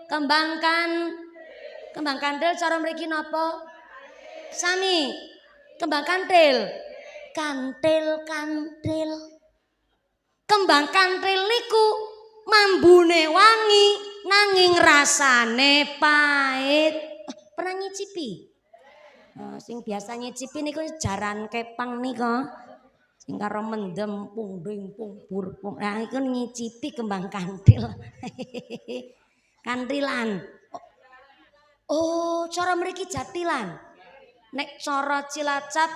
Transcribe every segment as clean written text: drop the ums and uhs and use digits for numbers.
Kembang kantil cara mriki napa? Sami. Kembang kantil. Kantil. Kembang kantil niku mambune wangi nanging rasane pahit. Pernah nyicipi? Sing biasa nyicipi niku jaran kepang nika. Sing karo mendem pung ding pung bur pung. Nah iku nyicipi kembang kantil. Kantilan. Oh, cara mriki jatilan. Nek cara Cilacap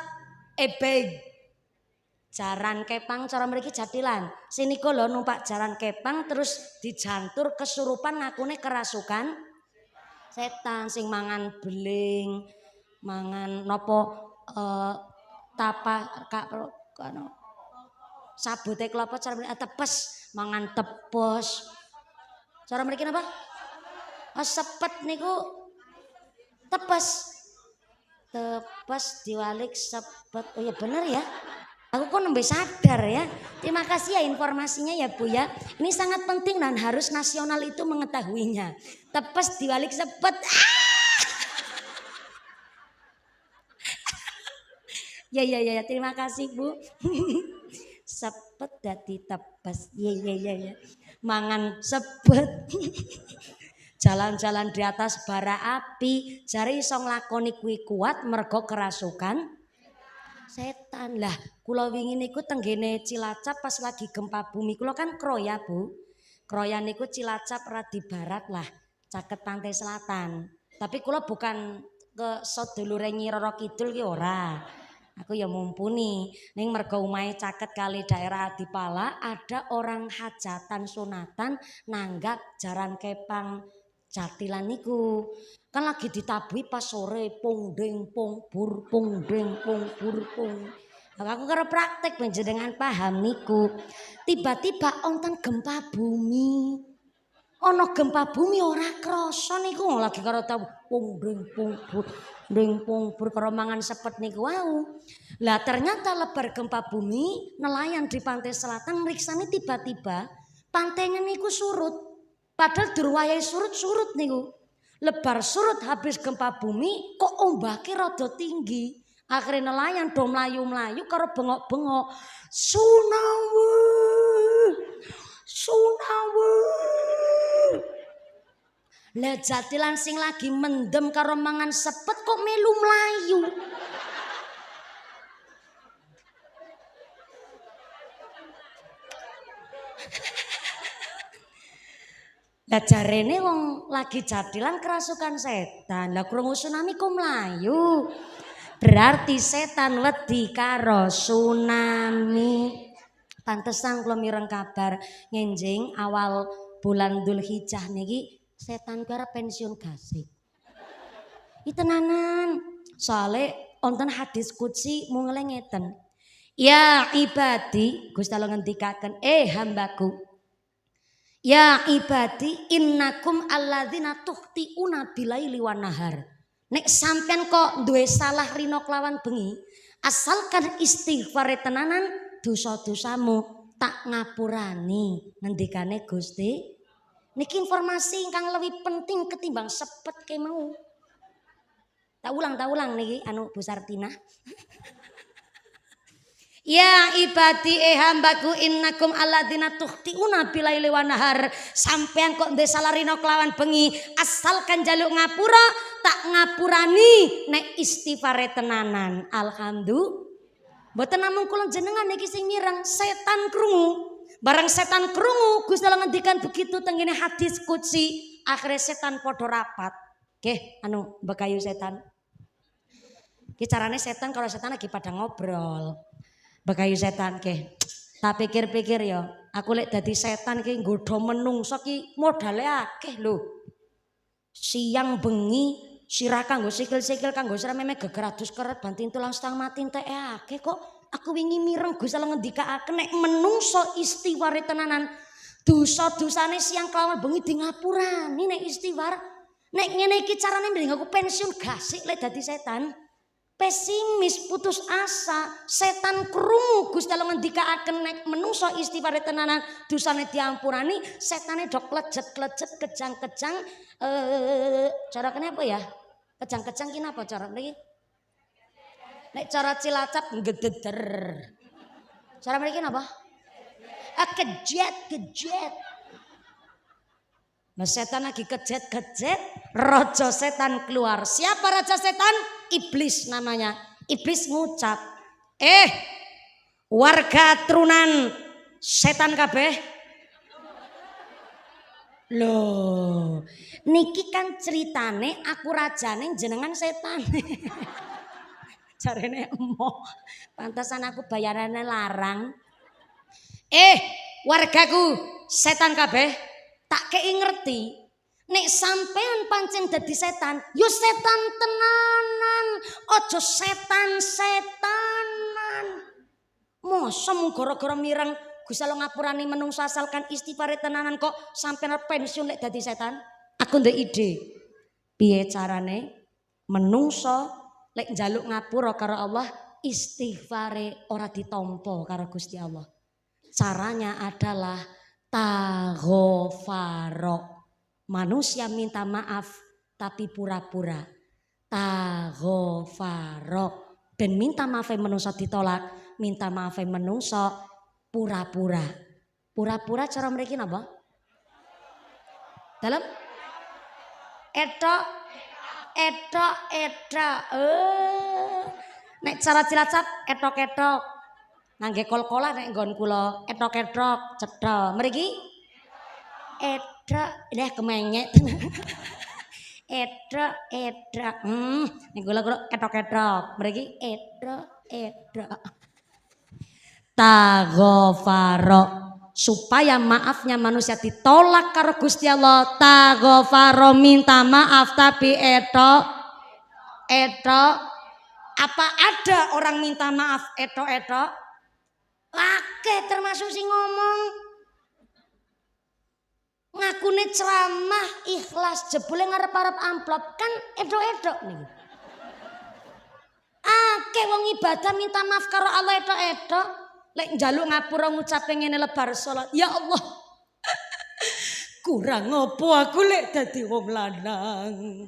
ebeng. Jaran kepang cara mriki jatilan. Sinika lho numpak jaran kepang terus dijantur kesurupan ngakune kerasukan setan sing mangan beling, mangan napa sabote kelapa cara mriki tepes, mangan tepes. Cara mriki napa? Sepet niku tepes. Tepes diwalik sepet. Oh ya bener ya. Aku kok nembe sadar ya. Terima kasih ya informasinya ya Bu ya. Ini sangat penting dan harus nasional itu mengetahuinya. Tepes diwalik sepet. Ya terima kasih Bu. Sepet dadi tepes. Ya. Mangan sepet. Jalan-jalan di atas bara api. Jare iso nglakoni kuwi kuat mergo kerasukan setan. Lah kula wingi niku tenggene Cilacap pas lagi gempa bumi. Kula kan Kroya Bu. Kroya niku Cilacap radi barat lah, caket pantai selatan. Tapi kula bukan ke sedulure Nyi Roro Kidul ki ora. Aku ya mumpuni. Ning mergo omahe caket kali daerah Adipala, ada orang hajatan sunatan nanggap jaran kepang jatilan niku. Kan lagi ditabui pas sore pung ding pung bur pung ding pung bur pung. Aku karo praktek panjenengan paham niku. Tiba-tiba onten gempa bumi. Ono gempa bumi ora krasa niku lagi karo tabu pung ding pung bur ding pung bur karo mangan sepet niku wau. Lah ternyata lebar gempa bumi nelayan di pantai selatan mriksani tiba-tiba pantainya niku surut. Padahal durwayahe surut niku. Lebar surut habis gempa bumi kok ombake rada tinggi. Akhirnya nelayan do mlayu-mlayu karo bengok-bengok. Sunawu. Lah jatilan sing lagi mendem karo mangan sepet kok melu mlayu. Lah jarene wong lagi jadilan kerasukan setan. Lah krungu tsunami kok mlayu. Berarti setan wedi karo tsunami. Pantesan kula mireng kabar ngenjing awal bulan Dzulhijjah niki setan ku arep pensiun gasik. Iki tenanan. Soale wonten hadis qudsi mung ngeten. Ya ibadi, Gusti Allah ngendikaken, hambaku. Ya ibadi innakum alladzina tukhtiuna bilaili wan nahar. Nek sampean kok duwe salah rino kelawan bengi, asalkan istighfar tenanan dosa-dosamu tak ngapurani. Ngendikane Gusti. Niki informasi ingkang lebih penting ketimbang sepet ke mau. Tak ulang niki anu Bu Sartina. Ya ibadi hambaku innakum alladzina tukhtiuna bilaili wan nahar. Sampean kok ndek salah rino kelawan bengi, asalkan jaluk ngapura tak ngapurani nek istighfare tenanan. Alhamdulillah. Mboten namung kula jenengan niki sing mireng, setan krungu. Barang setan krungu Gusti Allah ngendikan begitu tengene hadis qudsi, akhirnya setan padha rapat. Nggih, anu bekayu setan. Ki carane setan kalau setan lagi pada ngobrol. Bekayu setan ke, tak pikir-pikir ya, aku lek dadi setan ki nggodha menungso ki modale akeh lho. Siang bengi sirah kanggo sikil-sikil kanggo sirah meme geger adus keret banting tulang setang mati entek akeh kok. Aku wingi mireng Gusti Allah ngendikake nek menungso istighfar tenanan dosa-dosane siang kelawan bengi di ngapurani nek istighfar. Nek ngene iki carane mending aku pensiun gasik lek dadi setan. pesimis, putus asa, setan krungu Gusti Allah ngendikaaken nek menungso istighfar tenanan dosane diampurani, setane dok klejet-klejet kejang-kejang cara kenapa ya? Kejang-kejang ki napa cara niki? Nek cara Cilacap ngededer. Cara mriki napa? Kejet. Nah setan lagi kejet, raja setan keluar. Siapa raja setan? Iblis namanya. Iblis ngucap, warga turunan setan kabeh. Loh, niki kan ceritane aku rajane jenengan setan. Jarene emoh. Pantesan aku bayarannya larang. Wargaku setan kabeh. Tak kei ngerti nek sampean pancen dadi setan, yo setan tenanan, ojo setan-setanan. Mosok gara-gara mireng Gusti Allah ngapurani menungso asalkan istighfar tenanan kok sampean pensiun lek dadi setan. Aku ndek ide. Piye carane menungso lek njaluk ngapura karo Allah istighfare ora ditampa karo Gusti Allah. Caranya adalah taghofaro. Manusia minta maaf tapi pura-pura. Taghofaro. Ben minta maaf menungso ditolak, minta maaf menungso pura-pura. Pura-pura cara mriki napa? Dalam etok. Nek cara Cilacap etok-etok. Ngangge kol-kola nek nggon kula etok-etok cetha. Mriki etok dah kemenyet. etok. Nek kula etok-etok. Mriki etok. Taghofaro. Supaya maafnya manusia ditolak karo Gusti Allah. Taghofaro minta maaf tapi etok. Apa ada orang minta maaf etok? Akeh termasuk sing ngomong ngakune ceramah ikhlas jebule ngarep-arep amplop kan edok-edok nih. Akeh wong ibadah minta maaf karo Allah edok-edok. Lek njaluk ngapura ngucap ngene lebar salat, ya Allah. Kurang opo aku lek dadi wong lanang.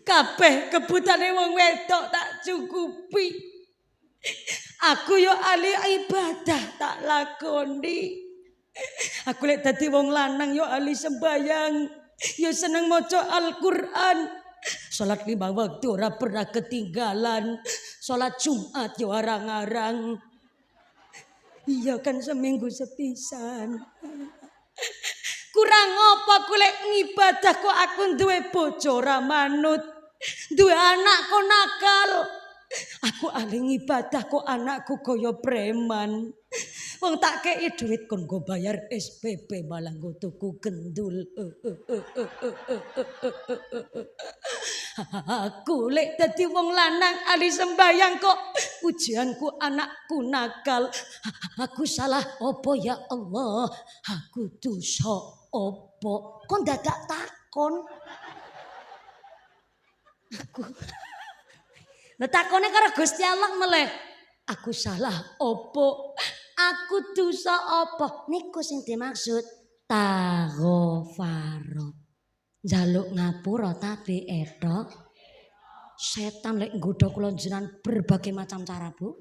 Kabeh kebutane wong wedok tak cukupi. Aku yo ahli ibadah tak lakoni. Aku lek dadi wong lanang yo ahli sembayang, yo seneng maca Al-Qur'an. Salat 5 waktu ora pernah ketinggalan. Salat Jumat yo arang-arang. Iya kan seminggu sepisan. Kurang apa aku lek ngibadah kok aku duwe bojo ora manut. Duwe anak kok nakal. Aku ahli ngibadah kok anakku kaya preman. Wong tak kei duit kon go bayar SPP malah go tuku gendul. Aku lek dadi wong lanang ahli sembayang kok ujianku anakku nakal. Aku salah opo ya Allah? Aku dosa opo? Kon dadak takon. Aku takone karo Gusti Allah meleh. Aku salah opo? Aku dosa opo? Niku sing dimaksud taghofaro. Njaluk ngapura tapi etok. Setan lek nggodha kula jenengan berbagai macam cara, Bu.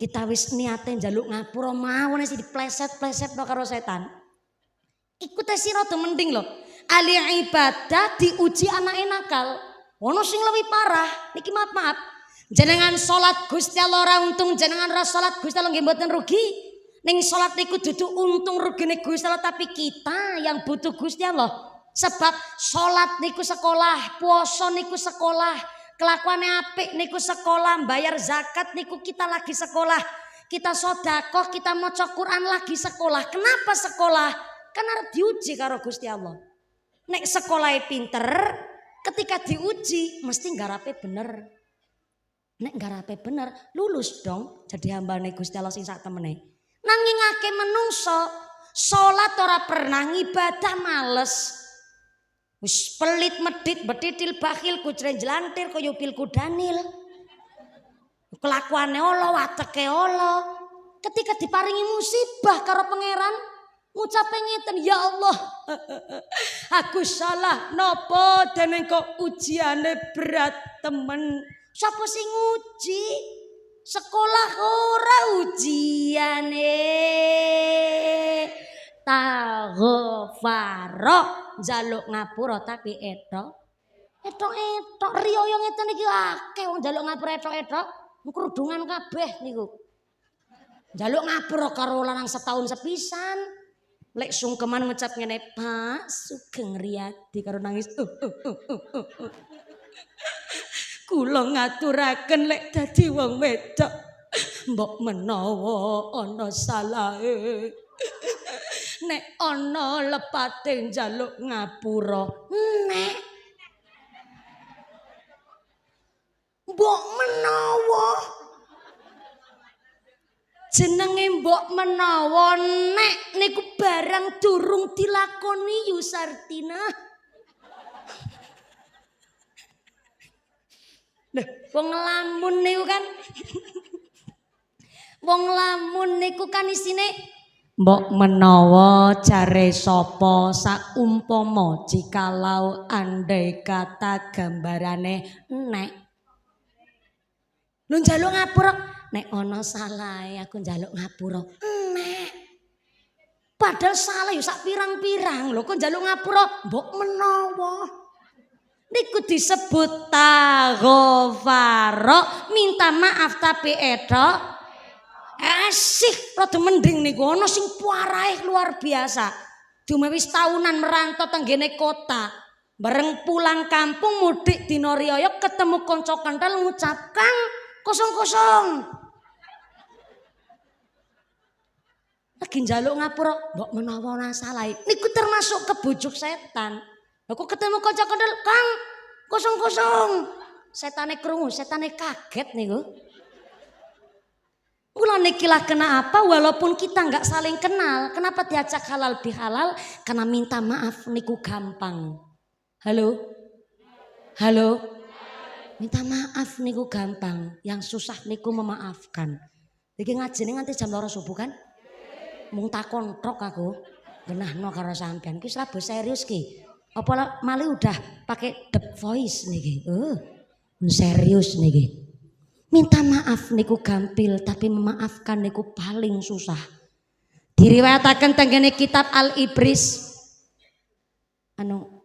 Kita wis niate njaluk ngapura mawon sing dipleset-pleset karo setan. Iku tes rada mending lho. Ahli ibadah diuji anake nakal. Ono sing luwih parah, niki maaf. Jenengan salat Gusti Allah ora untung, jenengan ora salat Gusti Allah nggih mboten rugi. Ning salat niku dudu untung rugine Gusti Allah tapi kita yang butuh Gusti Allah. Sebab salat niku sekolah, puasa niku sekolah, kelakuane apik niku sekolah, bayar zakat niku kita lagi sekolah. Kita sedekah, kita maca Quran lagi sekolah. Kenapa sekolah? Kan arep diuji karo Gusti Allah. Nek sekolahe pinter, ketika diuji mesti ngarape bener. Nek ngarape bener lulus dong jadi hambane Gusti Allah sing sak temene. Nanging akeh menungso salat ora pernah, ngibadah males. Wis pelit medit betitil bakhil kucren jelantir kaya pilku Daniel. Kelakuane Allah, wateke Allah. Ketika diparingi musibah karo pangeran, ngucape ngeten, ya Allah, aku salah nopo dene kok ujiane berat temen. Sapa sing nguji? Sekolah ora ujiane. Taghfaro njaluk ngapura tapi etok riyo yo ngeten iki akeh wong njaluk ngapura etok-etok kerudungan kabeh niku. Njaluk ngapura karo lanang setahun sepisan. Lek sungkeman ngucap ngene, Pak Sugeng Riyadi karo nangis. Kula ngaturaken lek dadi wong wedok mbok menawa ana salahe. Nek ana lepate njaluk ngapura, nek mbok menawa jenenge mbok menawa nek niku barang durung dilakoni Yusartina. Lho, wong lamun niku kan wong lamun niku kan isine mbok menawa jare sapa saumpama jikalau andai kata gambarane nek lu njaluk ngapura nek ana salahe aku njaluk ngapura nek padahal salah yo sak pirang-pirang lho kok njaluk ngapura mbok menawa niku disebut taghfaro minta maaf tapi etok asih rada mending niku ana sing puarahe luar biasa. Cuma wis tahunan merantau tenggene kota. Bareng pulang kampung mudik dina riyaya ketemu kanca kental ngucapkan kosong-kosong. Lagi njaluk ngapura mbok menawa ana salah. Niku termasuk kebujuk setan. Lah kok ketemu kanca kental Kang kosong-kosong. Setane krungu, setane kaget niku. Mulane kilah kena apa walaupun kita nggak saling kenal. Kenapa diajak halal bihalal? Karena minta maaf niku gampang. Halo? Halo? Minta maaf niku gampang. Yang susah niku memaafkan. Iki ngajine nganti jam 2 subuh kan? Mung takon tok aku. Genahno karo sampean. Ki wis serius ki. Apa mali udah pakai the voice niki. Serius niki. Minta maaf niku gampil tapi memaafkan niku paling susah. Diriwayataken tenggene kitab Al-Ibris.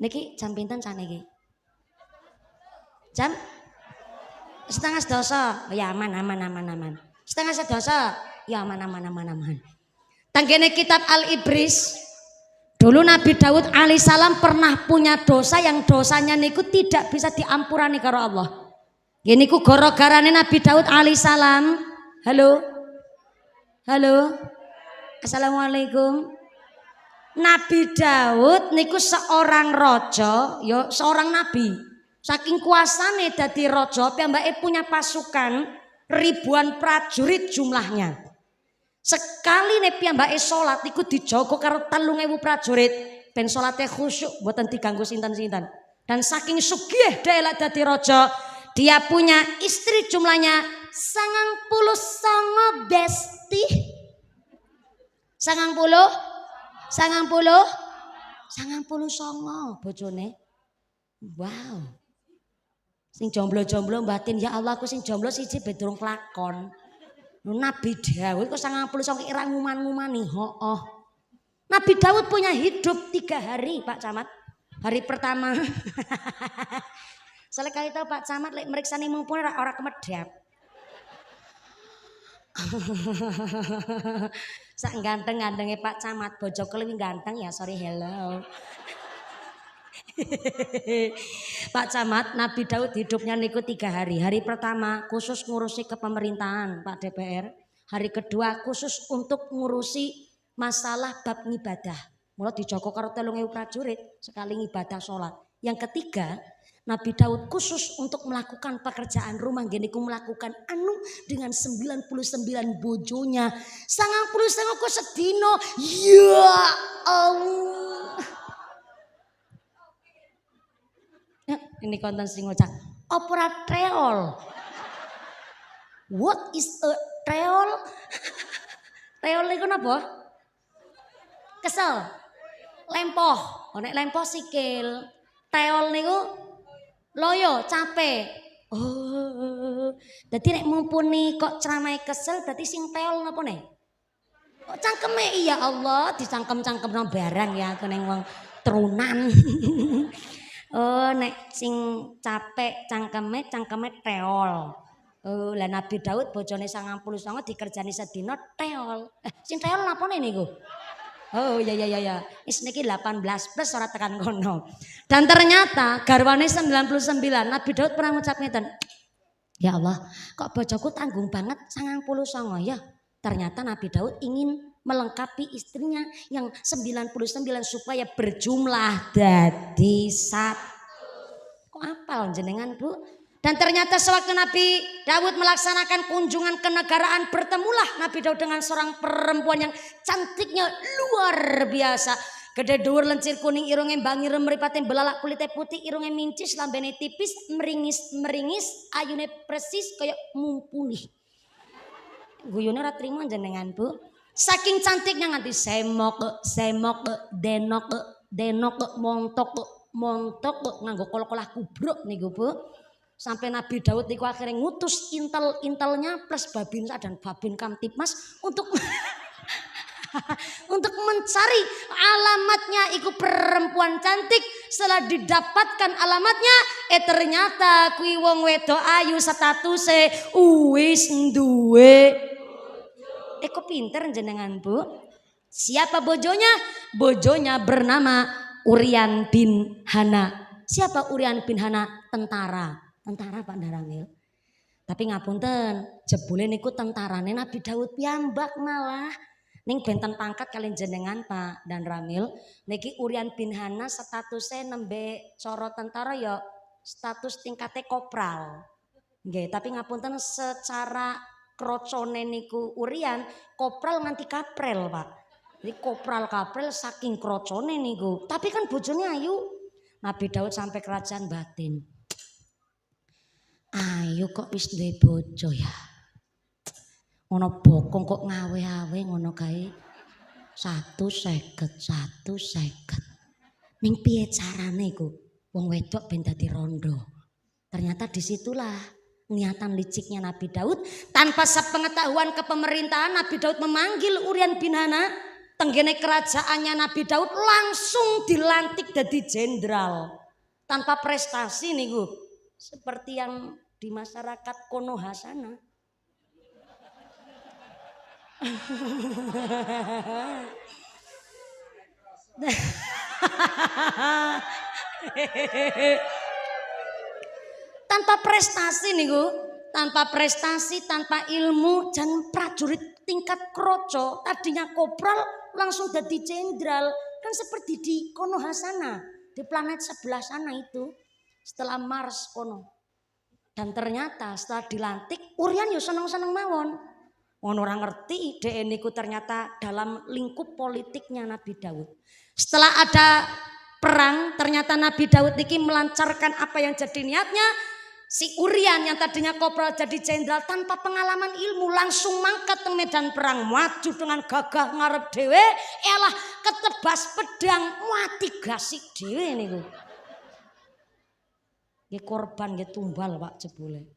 Niki jam pinten saniki? Jam 11:30. Ya aman. Setengah 11. Ya aman. Tenggene kitab Al-Ibris. Dulu Nabi Daud alaihissalam pernah punya dosa yang dosanya niku tidak bisa diampurani karo Allah. Gini ku gara-garane Nabi Daud alaihissalam. Halo. Assalamualaikum. Nabi Daud niku seorang raja, yo seorang nabi. Saking kuasane dadi raja, piyambake punya pasukan ribuan prajurit jumlahnya. Sekali nek piyambake salat iku dijaga karo 3.000 prajurit, ben salate khusyuk mboten diganggu sinten-sinten. Dan saking sugih dhelek dadi raja, dia punya istri jumlahnya 99 besti. 99 bojone. Wow. Sing jomblo-jomblo batin ya Allah aku sing jomblo siji ben durung kelakon. Nabi Daud kok 99 kira nguman-ngumani. Hooh. Nabi Daud punya hidup 3 hari Pak Camat. Hari pertama soalnya kali tahu Pak Camat lek meriksa nih mumpuni ora kemedap. Sak ganteng-gantenge Pak Camat bojo keluwi ganteng ya sorry hello. Pak Camat Nabi Daud hidupnya niku 3 hari. Hari pertama khusus ngurusi kepemerintahan Pak DPR. Hari kedua khusus untuk ngurusi masalah bab ngibadah. Mula dijogo karo 3.000 prajurit sekali ngibadah sholat. Yang ketiga Nabi Daud khusus untuk melakukan pekerjaan rumah geniku melakukan dengan 99 bojonya. 99 kok sedino. Ya Allah. Ini konten sing ngucap opera treol. What is a treol? Treol niku napa? Kesel. Lempoh. Oh nek lempoh sikil. Treol niku loyo capek. Oh. Dadi nek mumpuni kok ceramah kesel dadi sing treol napa nek? Kok cangkeme iya Allah dicangkem-cangkemno barang ya aku ning wong terunan. Oh nek sing capek cangkeme teol. Oh lah Nabi Daud bojone 99 dikerjani sedina teol. Sing teol napane niku? Oh ya. Wis niki 18 plus ora tekan kono. Dan ternyata garwane 99 Nabi Daud pernah ngucap ngeten. Ya Allah, kok bojoku tanggung banget 99 ya. Ternyata Nabi Daud ingin melengkapi istrinya yang 99 supaya berjumlah dadi satu. Kok apal jenengan Bu? Dan ternyata sewaktu Nabi Daud melaksanakan kunjungan kenegaraan bertemulah Nabi Daud dengan seorang perempuan yang cantiknya luar biasa. Gede dhuwur lencir kuning irunge bangir mripate belalak kulite putih irunge mincis lambene tipis meringis ayune persis kaya mumpuni. Guyone ora trimo jenengan Bu. Saking cantiknya nganti semok denok montok nganggo kol-kolah kubruk niku Bu. Sampai Nabi Daud niku akhirnya ngutus intelnya plus Babinsa dan Babin Kamtipmas untuk untuk mencari alamatnya iku perempuan cantik. Setelah didapatkan alamatnya ternyata kuwi wong wedok ayu statuse wis duwe. Kok pinter jenengan Bu? Siapa bojonya? Bojonya bernama Urian bin Hana. Siapa Urian bin Hana? Tentara Pak Darangil. Tapi ngapunten, jebule niku tentarane Nabi Daud piyambak malah. Ning benten pangkat kalian jenengan Pak dan Ramil. Niki Urian bin Hana statusnya nembe coro tentara ya status tingkatnya kopral. Nggih, tapi ngapunten secara krocone niku Urian kopral nganti kaprel Pak. Jadi kopral kaprel saking krocone niku. Tapi kan bojone ayu. Nabi Daud sampai kerajaan batin. Ayo kok wis duwe bojo ya. Ngono bokong kok ngawe-awe ngono kae. 150. Ning piye carane iku? Wong wedok ben dadi rondo. Ternyata disitulah niatan liciknya Nabi Daud. Tanpa sepengetahuan kepemerintahan Nabi Daud memanggil Urian bin Hana. Tenggene kerajaannya Nabi Daud langsung dilantik jadi jenderal. Tanpa prestasi niku. Seperti yang di masyarakat Konoha sana. Tanpa prestasi niku, tanpa prestasi, tanpa ilmu, dan prajurit tingkat kroco, tadinya kopral langsung jadi jenderal, kan seperti di Konoha sana, di planet sebelah sana itu, setelah Mars kono. Dan ternyata setelah dilantik, Urian yo seneng-seneng mawon. Ono orang ngerti ide niku ternyata dalam lingkup politiknya Nabi Daud. Setelah ada perang, ternyata Nabi Daud niki melancarkan apa yang jadi niatnya. Si Urian yang tadinya kopral jadi jenderal tanpa pengalaman ilmu langsung mangkat ke medan perang, maju dengan gagah ngarep dhewe, elah ketebas pedang mati gasik dhewe niku. Nggih korban nggih tumbal Pak jebule.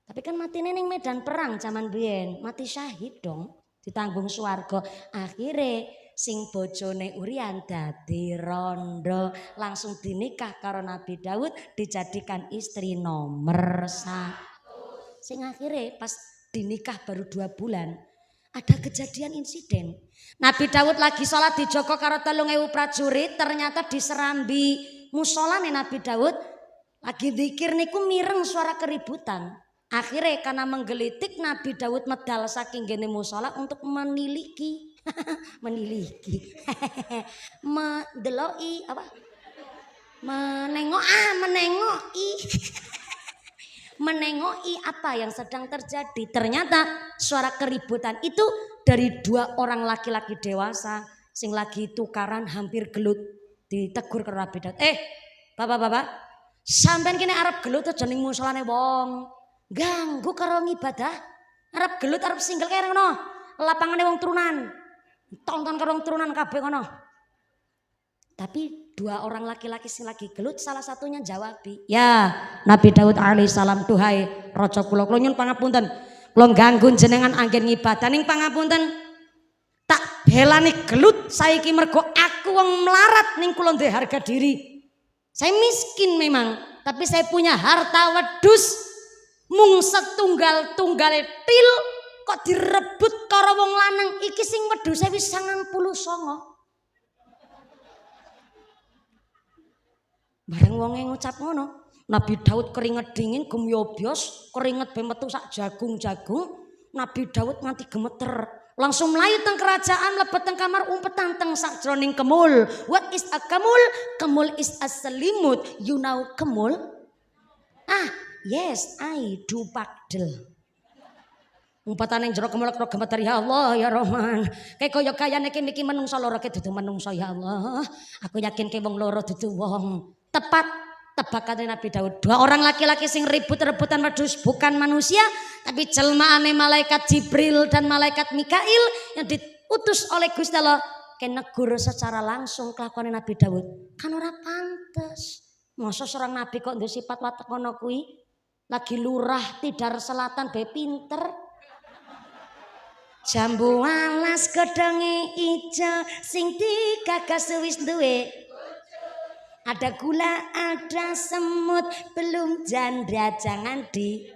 Tapi kan matine ning medan perang zaman biyen, mati syahid dong, ditanggung swarga. Akhire sing bojone Urian dadi rondo, langsung dinikah karo Nabi Daud, dijadikan istri nomor 1. Sing akhire pas dinikah baru 2 bulan, ada kejadian insiden. Nabi Daud lagi sholat di Joko karo 3000 prajurit, ternyata diserambi musolane Nabi Daud. Lagi zikir niku mireng suara keributan. Akhirnya karena menggelitik Nabi Daud medal saking gene musola untuk meniliki meniliki mendeloi apa menengoki apa yang sedang terjadi. Ternyata suara keributan itu dari 2 orang laki-laki dewasa sing lagi tukaran hampir gelut. Ditegur ke Nabi Daud, bapak-bapak, Sampeyan kene arep gelut aja ning musolane wong. Ganggu karo ibadah. Arep gelut arep single kaya ngono. Lapangane wong turunan. Tonton karo wong turunan kabeh ngono. Tapi 2 orang laki-laki sing lagi gelut salah satunya jawab, "Ya, Nabi Daud alaihissalam, duhai raja kula nyuwun pangapunten. Kula ganggu jenengan anggen ngibadah ning pangapunten. Tak belani gelut saiki mergo aku wong melarat ning kula duwe harga diri. Saya miskin memang, tapi saya punya harta wedhus mung setunggal-tunggale pil kok direbut karo wong lanang iki sing wedhuse wis 99. Bareng wonge ngucap ngono, Nabi Daud keringet dingin gumyobyos, keringet be metu sak jagung-jagung. Nabi Daud nganti gemeter. Langsung melayu teng kerajaan, mlebet teng kamar, umpetan teng sakjroning kemul. What is a kemul? Kemul is a selimut. You know kemul? Ah, yes, I do pakdel. Umpatan yang jero kemul karo gemeter, ya Allah ya Rahman. Kayak kaya kayane iki menungso loro ke dudu menungso ya Allah. Aku yakin ke wong loro dudu wong. Tepat tebakan Nabi Daud. 2 orang laki-laki sing ribut-rebutan wedhus bukan manusia, tapi jelmaane malaikat Jibril dan malaikat Mikail yang diutus oleh Gusti Allah ke negur secara langsung kelakuan Nabi Daud. Kan ora pantes. Masa seorang nabi kok ndek sifat watek ngono kuwi? Lagi lurah Tidar Selatan be pinter. Jambu alas gedenge ijo sing digagas wis duwe. Ada gula, ada semut, belum janda jangan di.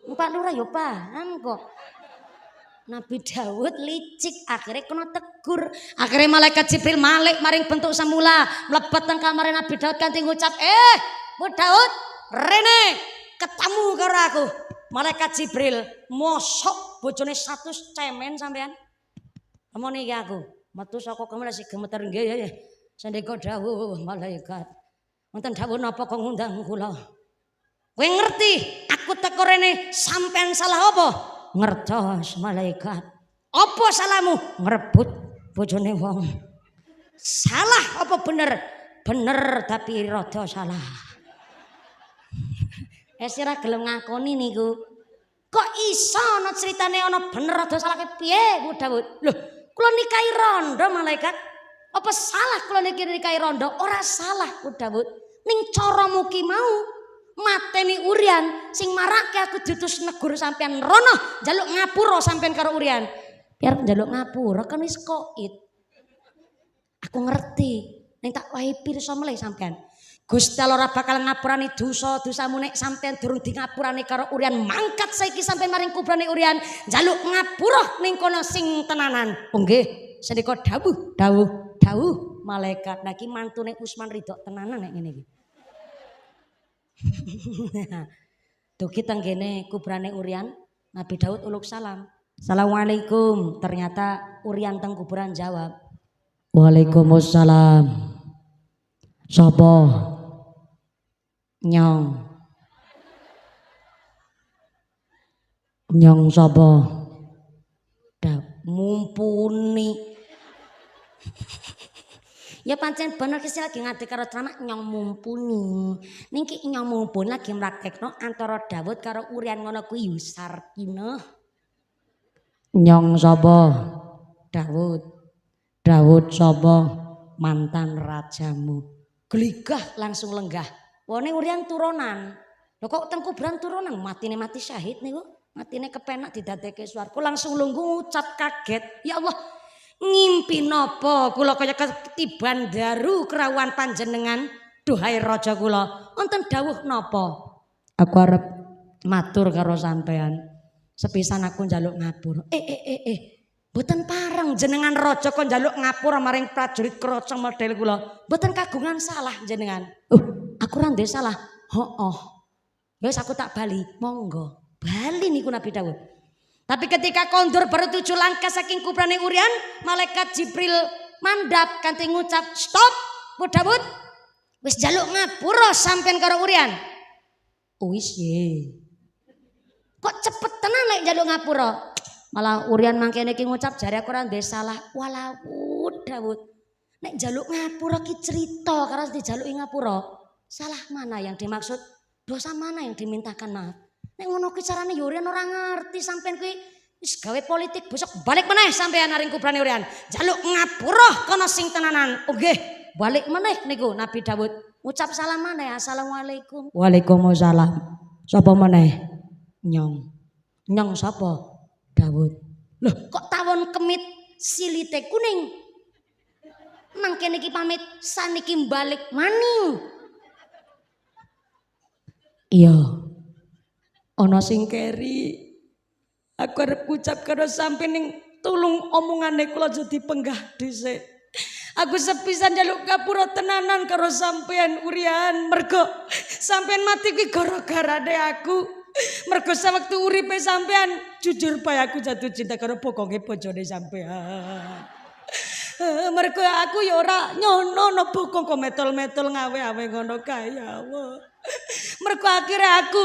Pak Lurah yo paham kok. Nabi Daud licik akhirnya kena tegur. Akhirnya malaikat Jibril malik maring bentuk semula mlebet teng kamare Nabi Daud kanthi ngucap, Bu Daud, rene ketemu karo aku." Malaikat Jibril, "Mosok bojone 100 cemen sampean?" Ngomong iki aku, metu saka kamar sing gemeter nggih. Sandika dawuh malaikat. Wonten dawuh napa kok ngundang kula? Kowe ngerti aku teko rene sampean salah apa? Ngertos malaikat. Apa salahmu? Ngrebut bojone wong. Salah apa bener? Bener tapi rada salah. Sira gelem ngakoni niku. Kok iso ana critane ana bener rada salah piye Bu Daud? Loh, kula nikahi rondo malaikat. Apa salah kula nikahi rondo? Ora salah Bu Daud. Ning caramu ki mau mateni Urian sing marake aku diutus negur sampean rono njaluk ngapura sampean karo Urian. Biar njaluk ngapura kan wis koit. Aku ngerti. Ning tak wahi pirsa meleh sampean. Gusti Allah ora bakal ngapurani dosa-dosamu nek sampean durung di ngapurani karo Urian. Mangkat saiki sampean maring kubrane Urian njaluk ngapura ning kono sing tenanan. Oh nggih, sendika dawuh malaikat. Nah ki mantune Usman Ridho tenanan nek ngene iki. Tuh kita nggene kubrane Urian, Nabi Daud uluk salam. Assalamualaikum. Ternyata Urian teng kuburan jawab, Waalaikumsalam. Sapa? Nyong sapa? Mumpuni. Ya pancen bener ki lagi ngadeg karo celana nyong mumpuni. Niki nyong mumpuni lagi mraktekno antara Daud karo Urian ngono kuwi Yusarkina. Nyong sapa? Daud sapa? Mantan rajamu. Gligah langsung lenggah. Wone Urian turunan. Lho kok teng kuburan turunan matine mati syahid niku. Matine kepenak didadekke swarga langsung lungguh ngucap kaget. Ya Allah, ngimpi napa kula kaya ketiban daru kerawuhan panjenengan duhai raja kula. Wonten dawuh napa? Aku arep matur karo sampean. Sepisan aku njaluk ngapura. Mboten pareng jenengan raja kok njaluk ngapura maring prajurit kraca model kula. Mboten kagungan salah jenengan. Aku ora ndek salah. Wis aku tak bali, monggo. Bali niku Nabi Daud. Tapi ketika kondur baru 7 langkah saking kubrane Urian, malaikat Jibril mandap kanthi ngucap, "Stop, Bu Daud. Wis njaluk ngapura sampean karo Urian." Wis ye. Kok cepet tenan lek njaluk ngapura? Malah Urian mangkene iki ngucap jare aku ora ndek salah. Walau Daud. Nek njaluk ngapura ki cerita karo dijaluki ngapura. Salah mana yang dimaksud? Dosa mana yang dimintakan maaf? Nek ngono ki carane yo urian ora ngerti sampean kuwi wis gawe politik besok balik meneh sampean naring kubrane urian. Jaluk ngapura kono sing tenanan. Oh nggih, balik meneh niku Nabi Daud. Ucap salam maneh assalamualaikum. Waalaikumsalam. Sapa meneh? Nyong. Nyong sapa? Daud. Loh kok tawon kemit silite kuning? Mangkene iki pamit saniki balik maning. Iya. Ana sing keri. Aku arep ucap karo sampeyan ning tulung omongane kula aja dipenggah dhisik. Aku sepisan njaluk ngapura tenanan karo sampeyan urian mergo sampeyan mati kuwi gara-garane aku. Mergo sewektu uripe sampeyan jujur bae aku jatuh cinta karo pokonge bojone sampeyan. Mergo aku ya ora nyono no bokong kok metol-metol ngawe-awe ngono kae ya Allah. Mergo akhirnya aku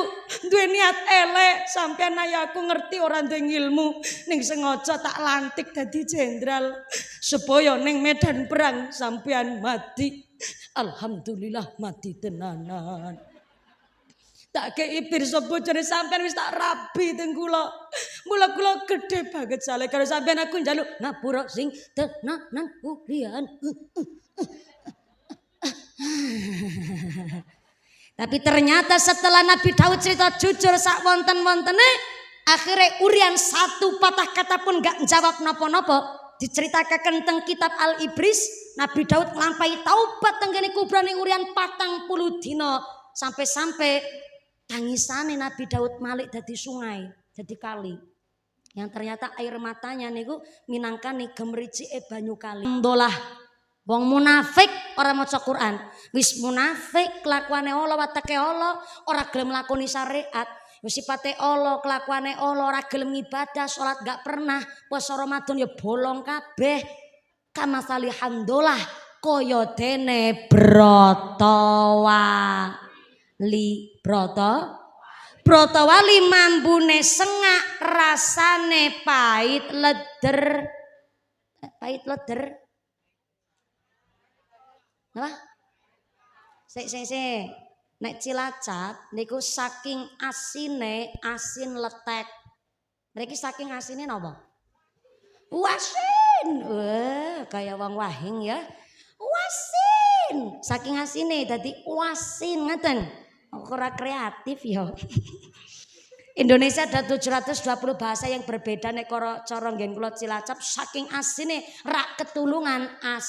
duwe niat elek sampean ayo aku ngerti ora duwe ilmu ning sengaja tak lantik dadi jenderal supaya ning medan perang sampean mati. Alhamdulillah mati tenanan. Tak kei pirsa bojone sampean wis tak rabi teng kula. Mula kula gedhe banget sale karo sampean aku njaluk ngapura sing tenanan urian. Tapi ternyata setelah Nabi Daud cerita jujur sak wonten-wontene, akhirnya urian satu patah kata pun gak jawab napa-napa. Diceritakan teng kitab Al-Ibris, Nabi Daud nglampahi taubat teng kene kubrane urian 40 dina sampai-sampai tangisane Nabi Daud malik dadi sungai, dadi kali. Yang ternyata air matanya niku minangkani gemricike banyu kali. Alhamdulillah. Wong munafik ora maca Quran, wis munafik kelakuane Allah watake Allah, ora gelem lakoni syariat, wis sifate Allah, kelakuane Allah, ora gelem ibadah, salat gak pernah, puasa Ramadan ya bolong kabeh. Kamasali hamdolah kaya dene Broto wali mambune sengak rasane pahit leder. Napa? Sik. Nek Cilacap niku saking asine asin letek. Mriki saking asine napa? Wasin. Wah, kaya wong wahing ya. Wasin. Saking asine dadi wasin ngoten. Ora kreatif ya. Indonesia ada 720 bahasa yang berbeda nek cara nggen kula Cilacap saking asine rak ketulungan asin.